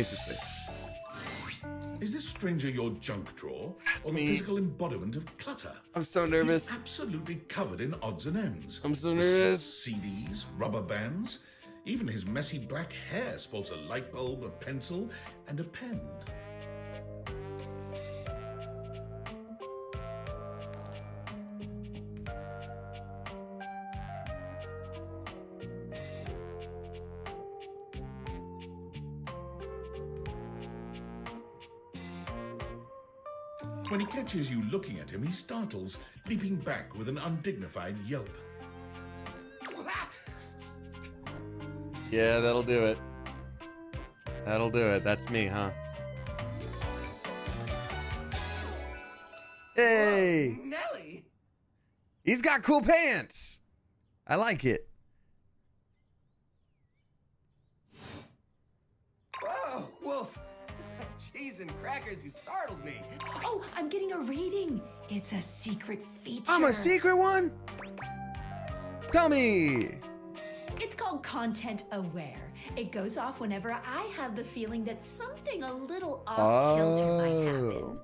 Basically. Is this stranger your junk drawer or the me. physical embodiment of clutter? I'm so nervous. He's absolutely covered in odds and ends. I'm so nervous. CDs, rubber bands. Even his messy black hair sports a light bulb, a pencil, and a pen. When he catches you looking at him, he startles, leaping back with an undignified yelp. Yeah, that'll do it. That'll do it. That's me, huh? Hey! Whoa, Nelly! He's got cool pants! I like it. Whoa, Wolf! Cheese and crackers, you startled me. Oh, I'm getting a reading. It's a secret feature. I'm a secret one? Tell me! It's called Content Aware. It goes off whenever I have the feeling that something a little off kilter might happen.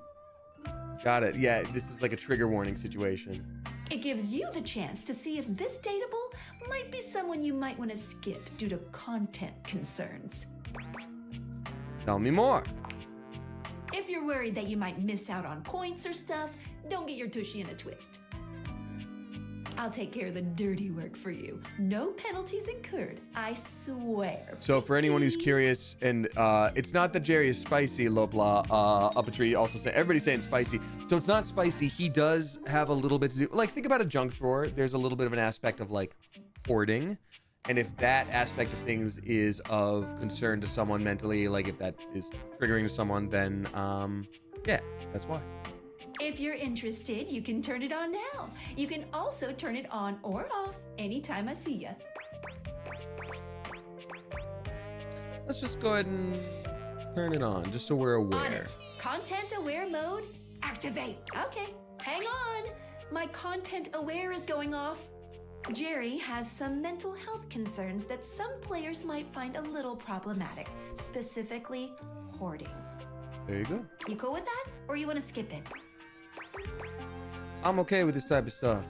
Got it. Yeah, this is like a trigger warning situation. It gives you the chance to see if this dateable might be someone you might want to skip due to content concerns. Tell me more. If you're worried that you might miss out on points or stuff, don't get your tushy in a twist. I'll take care of the dirty work for you. No penalties incurred, I swear. So for anyone who's curious, and it's not that Jerry is spicy, Lopla, Uppatry also say, everybody's saying spicy. So it's not spicy. He does have a little bit to do, like think about a junk drawer. There's a little bit of an aspect of like hoarding. And if that aspect of things is of concern to someone mentally, like if that is triggering to someone, then yeah, that's why. If you're interested, you can turn it on now. You can also turn it on or off anytime I see ya. Let's just go ahead and turn it on, just so we're On aware. it. Content aware mode, activate. Okay, hang on. My content aware is going off. Jerry has some mental health concerns that some players might find a little problematic, specifically hoarding. There you go. You cool with that, or you want to skip it? I'm okay with this type of stuff.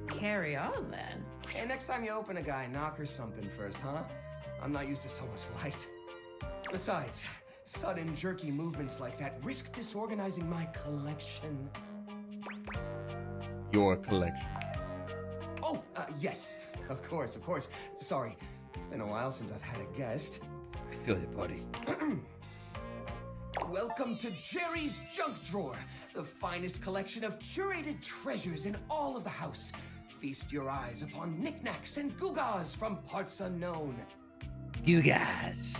Carry on then. Hey, next time you open a guy, knock her something first, huh? I'm not used to so much light. Besides, sudden jerky movements like that risk disorganizing my collection. Your collection. Oh, yes. Of course. Sorry. Been a while since I've had a guest. I feel you, buddy. Welcome to Jerry's Junk Drawer, the finest collection of curated treasures in all of the house. Feast your eyes upon knickknacks and gewgaws from parts unknown. You guys.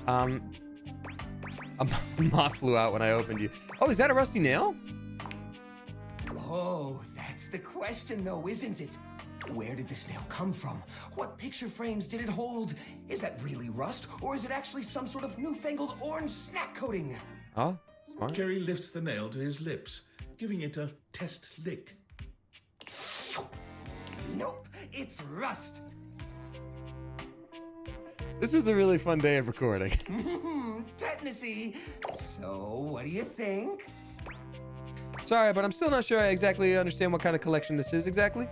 A moth flew out when I opened you. Oh, is that a rusty nail? Oh, that's the question though, isn't it? Where did this nail come from? What picture frames did it hold? Is that really rust, or is it actually some sort of newfangled orange snack coating? Oh, smart. Jerry lifts the nail to his lips, giving it a test lick. Nope, it's rust. This was a really fun day of recording. Tetanusy. So, what do you think? Sorry, but I'm still not sure I exactly understand what kind of collection this is exactly.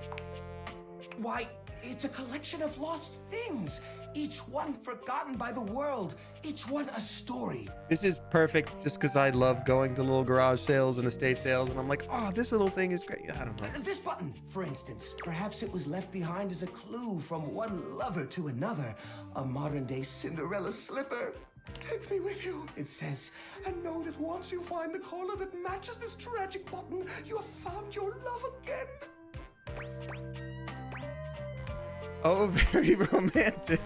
Why, it's a collection of lost things. Each one forgotten by the world. Each one a story. This is perfect just because I love going to little garage sales and estate sales, and I'm like, oh, this little thing is great. I don't know. This button, for instance. Perhaps it was left behind as a clue from one lover to another. A modern-day Cinderella slipper. Take me with you, it says, and know that once you find the collar that matches this tragic button, you have found your love again. Oh, very romantic.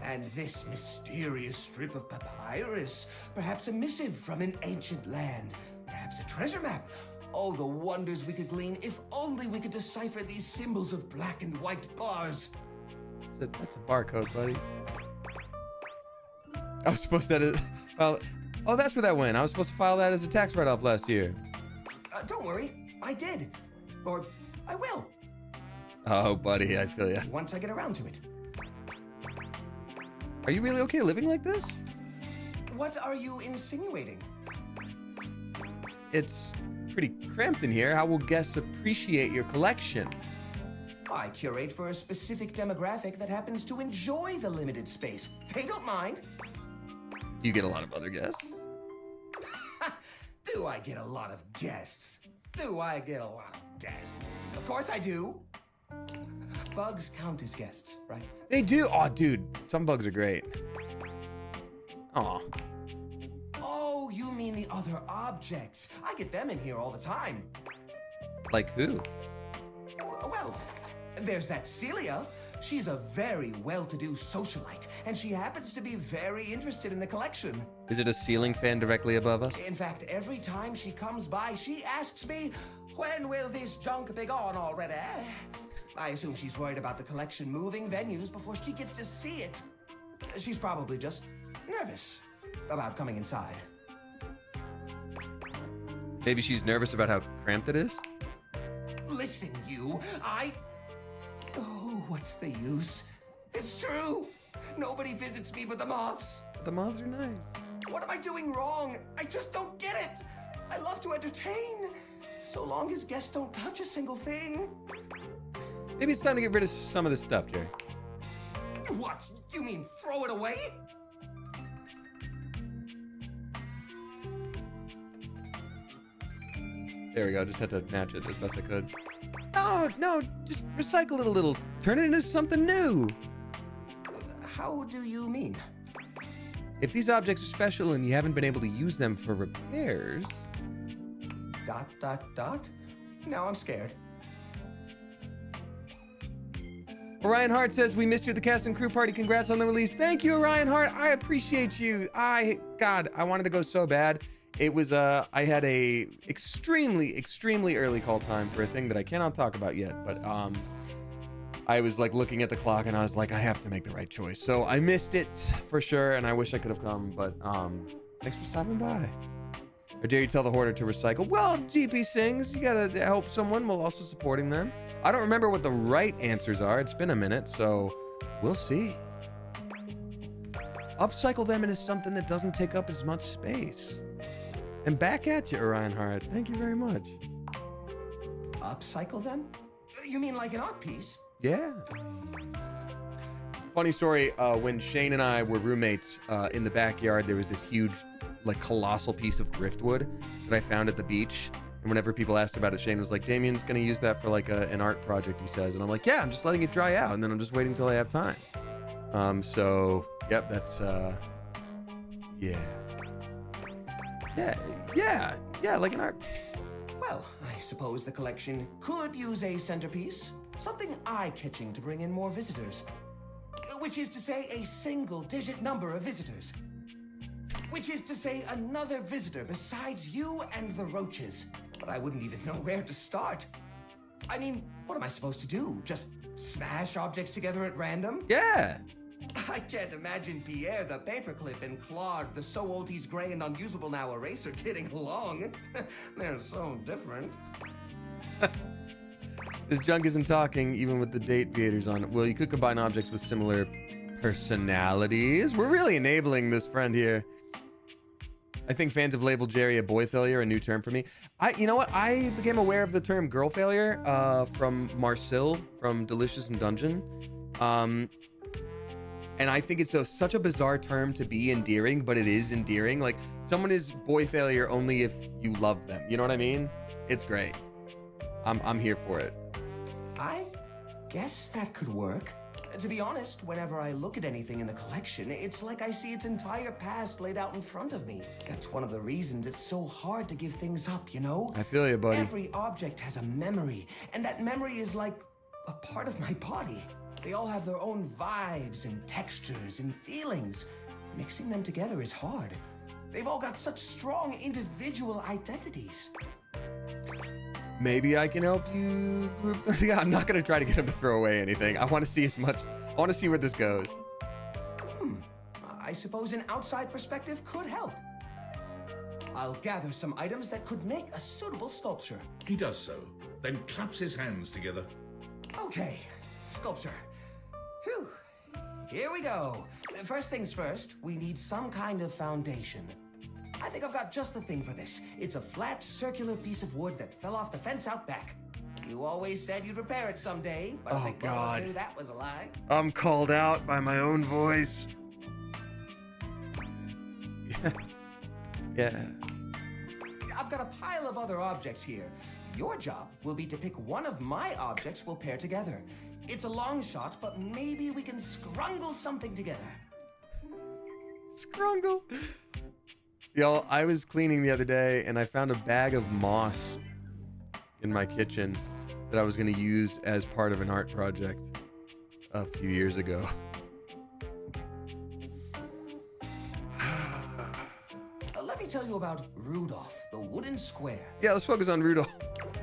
And this mysterious strip of papyrus, perhaps a missive from an ancient land, perhaps a treasure map. Oh, the wonders we could glean if only we could decipher these symbols of black and white bars. That's a barcode, buddy. I was supposed to, well, oh, that's where that went. I was supposed to file that as a tax write-off last year. Don't worry, I did. Or I will. Oh, buddy, I feel ya. Once I get around to it. Are you really okay living like this? What are you insinuating? It's pretty cramped in here. How will guests appreciate your collection? I curate for a specific demographic that happens to enjoy the limited space. They don't mind. Do you get a lot of other guests? Do I get a lot of guests? Do I get a lot of guests? Of course I do. Bugs count as guests, right? They do. Oh, dude, some bugs are great. Aw. Oh, you mean the other objects. I get them in here all the time. Like who? Well, there's that Celia. She's a very well-to-do socialite, and she happens to be very interested in the collection. Is it a ceiling fan directly above us? In fact, every time she comes by, she asks me, when will this junk be gone already? I assume she's worried about the collection moving venues before she gets to see it. She's probably just nervous about coming inside. Maybe she's nervous about how cramped it is? Listen, you, Oh, what's the use? It's true. Nobody visits me but the moths. The moths are nice. What am I doing wrong? I just don't get it. I love to entertain, so long as guests don't touch a single thing. Maybe it's time to get rid of some of this stuff, Jerry. What? You mean throw it away? There we go. Just had to match it as best I could. No, just recycle it a little. Turn it into something new. How do you mean? If these objects are special and you haven't been able to use them for repairs... ... Now I'm scared. Orion Hart says, we missed you at the cast and crew party. Congrats on the release. Thank you, Orion Hart. I appreciate you. God, I wanted to go so bad. It was, I had a extremely early call time for a thing that I cannot talk about yet, but, I was like looking at the clock and I was like, I have to make the right choice. So I missed it for sure, and I wish I could have come, but, thanks for stopping by. Or dare you tell the hoarder to recycle? Well, GP Sings, you gotta help someone while also supporting them. I don't remember what the right answers are. It's been a minute, so we'll see. Upcycle them into something that doesn't take up as much space. And back at you, Orion Hart. Thank you very much. Upcycle them? You mean like an art piece? Yeah. Funny story, when Shane and I were roommates, in the backyard, there was this huge, like, colossal piece of driftwood that I found at the beach. And whenever people asked about it, Shane was like, Damien's gonna use that for, like, an art project, he says. And I'm like, yeah, I'm just letting it dry out, and then I'm just waiting until I have time. So, yep, that's, yeah. Yeah, like an art piece. Well, I suppose the collection could use a centerpiece. Something eye-catching to bring in more visitors. Which is to say, a single-digit number of visitors. Which is to say, another visitor besides you and the roaches. But I wouldn't even know where to start. I mean, what am I supposed to do? Just smash objects together at random? Yeah. I can't imagine Pierre the paperclip and Claude the so old he's gray and unusable now eraser getting along. They're so different. This junk isn't talking, even with the date creators on it. Well, you could combine objects with similar personalities. We're really enabling this friend here. I think fans have labeled Jerry a boy failure, a new term for me. You know what? I became aware of the term girl failure from Marcel from Delicious in Dungeon. And I think it's such a bizarre term to be endearing, but it is endearing. Like, someone is boy failure only if you love them. You know what I mean? It's great. I'm here for it. I guess that could work. To be honest, whenever I look at anything in the collection, it's like I see its entire past laid out in front of me. That's one of the reasons it's so hard to give things up, you know? I feel you, buddy. Every object has a memory, and that memory is like a part of my body. They all have their own vibes and textures and feelings. Mixing them together is hard. They've all got such strong individual identities. Maybe I can help you group them. Yeah, I'm not going to try to get him to throw away anything. I want to see I want to see where this goes. I suppose an outside perspective could help. I'll gather some items that could make a suitable sculpture. He does so, then claps his hands together. Okay, sculpture. Phew. here we go. First things first, we need some kind of foundation. I think I've got just the thing for this. It's a flat, circular piece of wood that fell off the fence out back. You always said you'd repair it someday, but I think both of us knew that was a lie. I'm called out by my own voice. Yeah. I've got a pile of other objects here. Your job will be to pick one of my objects we'll pair together. It's a long shot, but maybe we can scrungle something together. Scrungle. Y'all, I was cleaning the other day and I found a bag of moss in my kitchen that I was going to use as part of an art project a few years ago. Let me tell you about Rudolph, the wooden square. Yeah, let's focus on Rudolph.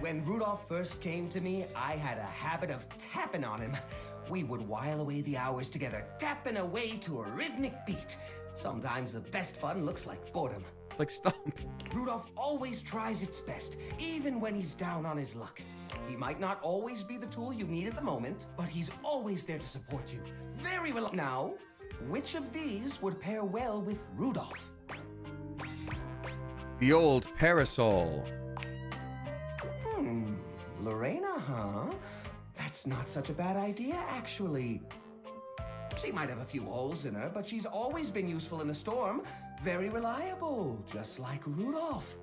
When Rudolph first came to me, I had a habit of tapping on him. We would while away the hours together, tapping away to a rhythmic beat. Sometimes the best fun looks like boredom. It's like Stomp. Rudolph always tries its best, even when he's down on his luck. He might not always be the tool you need at the moment, but he's always there to support you. Very well. Now, which of these would pair well with Rudolph? The old parasol. Lorena, huh? That's not such a bad idea, actually. She might have a few holes in her, but she's always been useful in a storm. Very reliable, just like Rudolph.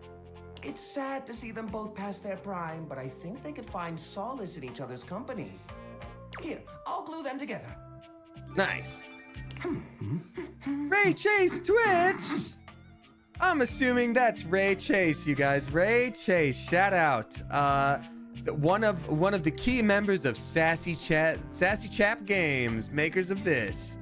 It's sad to see them both past their prime, but I think they could find solace in each other's company. Here, I'll glue them together. Nice. Ray Chase Twitch. I'm assuming that's Ray Chase, you guys. Ray Chase, shout out. One of the key members of Sassy Chap Games, makers of this.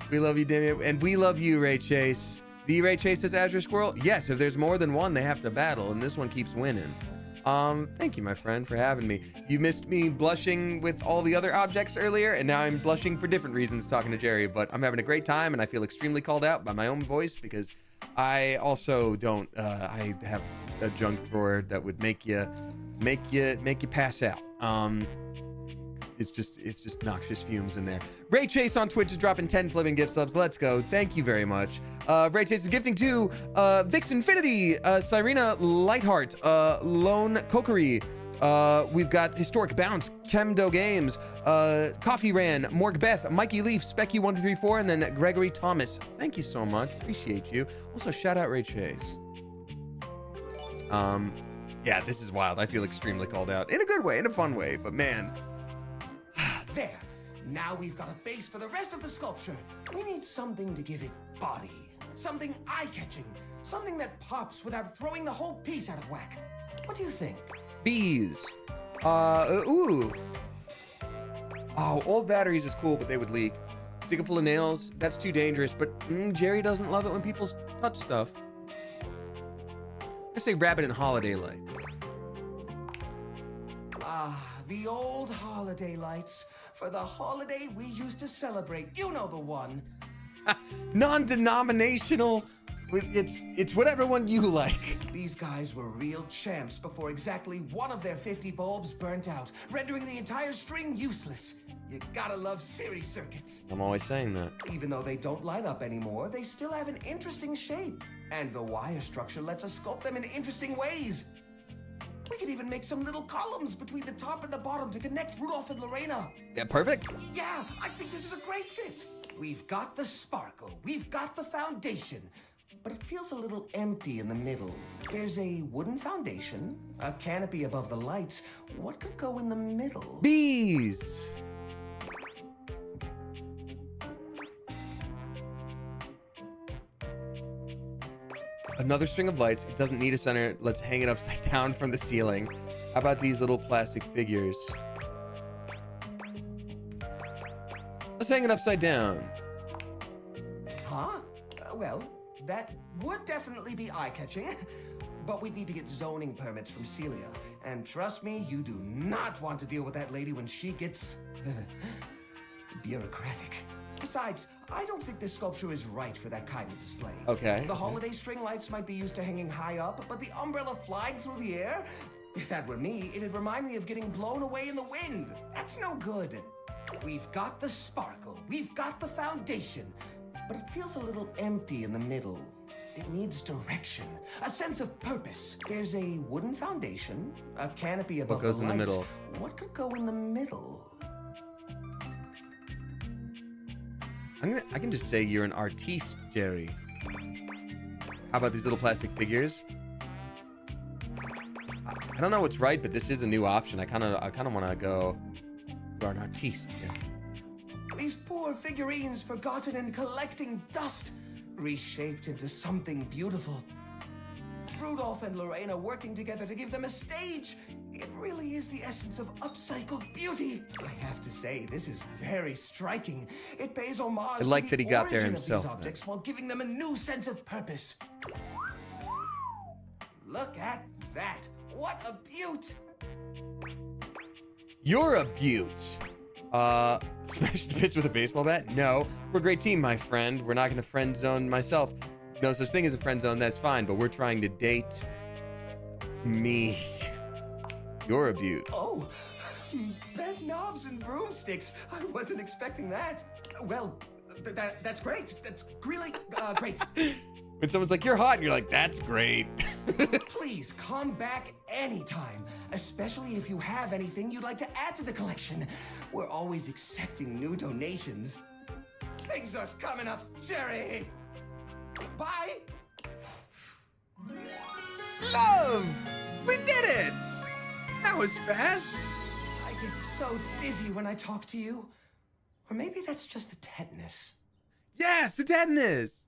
We love you, Damien, and we love you, Ray Chase. The Ray Chase says Azure Squirrel. Yes, if there's more than one, they have to battle, and this one keeps winning. Thank you, my friend, for having me. You missed me blushing with all the other objects earlier, and now I'm blushing for different reasons talking to Jerry, but I'm having a great time, and I feel extremely called out by my own voice because I also don't, I have a junk drawer that would make you pass out. It's just noxious fumes in there. Ray Chase on Twitch is dropping 10 flipping gift subs. Let's go. Thank you very much. Ray Chase is gifting to Vix Infinity, Cyrena Lightheart, Lone Kokery. We've got Historic Bounce, Chemdo Games, Coffee Ran, Morg Beth, Mikey Leaf, Specky1234, and then Gregory Thomas. Thank you so much. Appreciate you. Also, shout out Ray Chase. Yeah, this is wild. I feel extremely called out in a good way, in a fun way, but man. There. Now we've got a base for the rest of the sculpture. We need something to give it body. Something eye-catching. Something that pops without throwing the whole piece out of whack. What do you think? Bees. Ooh. Oh, old batteries is cool, but they would leak. Stick full of nails, that's too dangerous, but Jerry doesn't love it when people touch stuff. I say rabbit and holiday lights. The old holiday lights. For the holiday we used to celebrate. You know the one. Non-denominational. It's whatever one you like. These guys were real champs before exactly one of their 50 bulbs burnt out, rendering the entire string useless. You gotta love series circuits. I'm always saying that. Even though they don't light up anymore, they still have an interesting shape. And the wire structure lets us sculpt them in interesting ways. We could even make some little columns between the top and the bottom to connect Rudolph and Lorena. Yeah, perfect. Yeah, I think this is a great fit. We've got the sparkle, we've got the foundation, but it feels a little empty in the middle. There's a wooden foundation, a canopy above the lights. What could go in the middle? Bees. Another string of lights. It doesn't need a center. Let's hang it upside down from the ceiling. How about these little plastic figures? Let's hang it upside down. Huh? Well, that would definitely be eye-catching. But we'd need to get zoning permits from Celia. And trust me, you do not want to deal with that lady when she gets bureaucratic. Besides, I don't think this sculpture is right for that kind of display. Okay. The holiday string lights might be used to hanging high up, but the umbrella flying through the air? If that were me, it'd remind me of getting blown away in the wind. That's no good. We've got the sparkle, we've got the foundation, but it feels a little empty in the middle. It needs direction, a sense of purpose. There's a wooden foundation, a canopy above goes the in the lights. middle? What could go in the middle? I can just say you're an artiste, Jerry. How about these little plastic figures? I don't know what's right, but this is a new option. I kind of want to go. You're an artiste, Jerry. These poor figurines forgotten in collecting dust, reshaped into something beautiful. Rudolph and Lorena working together to give them a stage. It really is the essence of upcycled beauty. I have to say, this is very striking. It pays homage I like to that the he got there origin himself, of these objects while giving them a new sense of purpose. Look at that. What a beaut. You're a beaut. Smashed a pitch with a baseball bat? No. We're a great team, my friend. We're not going to friend zone myself. No such thing as a friend zone, that's fine, but we're trying to date me. You're a beaut. Oh, bed knobs and broomsticks. I wasn't expecting that. Well, that's great. That's really great. When someone's like, you're hot, and you're like, that's great. Please come back anytime, especially if you have anything you'd like to add to the collection. We're always accepting new donations. Things are coming up, Jerry. Bye. Love! We did it! That was fast. I get so dizzy when I talk to you. Or maybe that's just the tetanus. Yes, the tetanus.